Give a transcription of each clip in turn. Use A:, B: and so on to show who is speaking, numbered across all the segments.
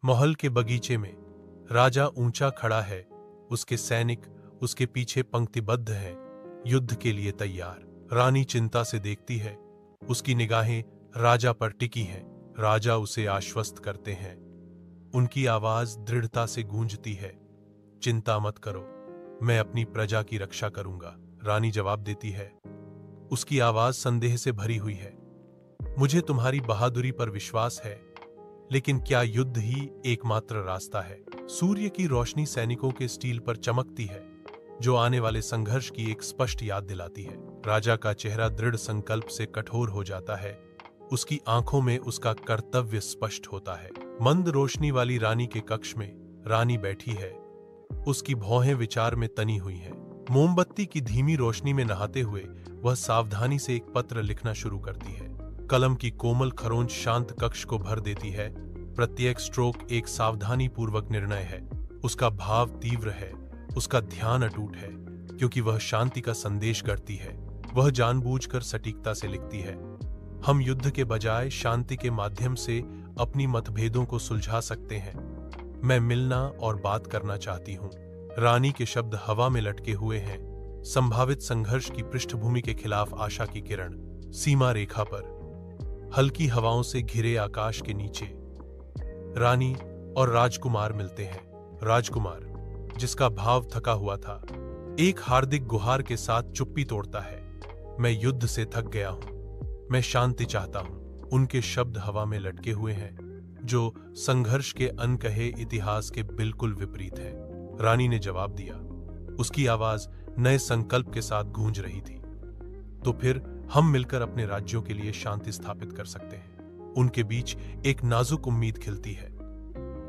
A: महल के बगीचे में राजा ऊंचा खड़ा है, उसके सैनिक उसके पीछे पंक्तिबद्ध हैं, युद्ध के लिए तैयार। रानी चिंता से देखती है, उसकी निगाहें राजा पर टिकी हैं। राजा उसे आश्वस्त करते हैं, उनकी आवाज दृढ़ता से गूंजती है, चिंता मत करो, मैं अपनी प्रजा की रक्षा करूंगा। रानी जवाब देती है, उसकी आवाज संदेह से भरी हुई है, मुझे तुम्हारी बहादुरी पर विश्वास है, लेकिन क्या युद्ध ही एकमात्र रास्ता है? सूर्य की रोशनी सैनिकों के स्टील पर चमकती है, जो आने वाले संघर्ष की एक स्पष्ट याद दिलाती है। राजा का चेहरा दृढ़ संकल्प से कठोर हो जाता है, उसकी आंखों में उसका कर्तव्य स्पष्ट होता है। मंद रोशनी वाली रानी के कक्ष में रानी बैठी है, उसकी भौहें विचार में तनी हुई हैं। मोमबत्ती की धीमी रोशनी में नहाते हुए वह सावधानी से एक पत्र लिखना शुरू करती है। कलम की कोमल खरोंच शांत कक्ष को भर देती है, प्रत्येक स्ट्रोक एक सावधानी पूर्वक निर्णय है। उसका भाव तीव्र है, उसका ध्यान अटूट है, क्योंकि वह शांति का संदेश गढ़ती है। वह जानबूझकर सटीकता से लिखती है, हम युद्ध के बजाय शांति के माध्यम से अपनी मतभेदों को सुलझा सकते हैं। मैं मिलना और बात करना चाहती हूँ। रानी के शब्द हवा में लटके हुए हैं, संभावित संघर्ष की पृष्ठभूमि के खिलाफ आशा की किरण। सीमा रेखा पर हल्की हवाओं से घिरे आकाश के नीचे रानी और राजकुमार मिलते हैं। राजकुमार, जिसका भाव थका हुआ था, एक हार्दिक गुहार के साथ चुप्पी तोड़ता है, मैं युद्ध से थक गया हूं, मैं शांति चाहता हूं। उनके शब्द हवा में लटके हुए हैं, जो संघर्ष के अनकहे इतिहास के बिल्कुल विपरीत है। रानी ने जवाब दिया, उसकी आवाज नए संकल्प के साथ गूंज रही थी, तो फिर हम मिलकर अपने राज्यों के लिए शांति स्थापित कर सकते हैं। उनके बीच एक नाजुक उम्मीद खिलती है।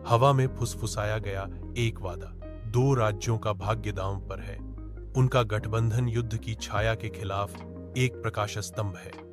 A: हवा में फुसफुसाया गया एक वादा, दो राज्यों का भाग्य दांव पर है, उनका गठबंधन युद्ध की छाया के खिलाफ एक प्रकाश स्तंभ है।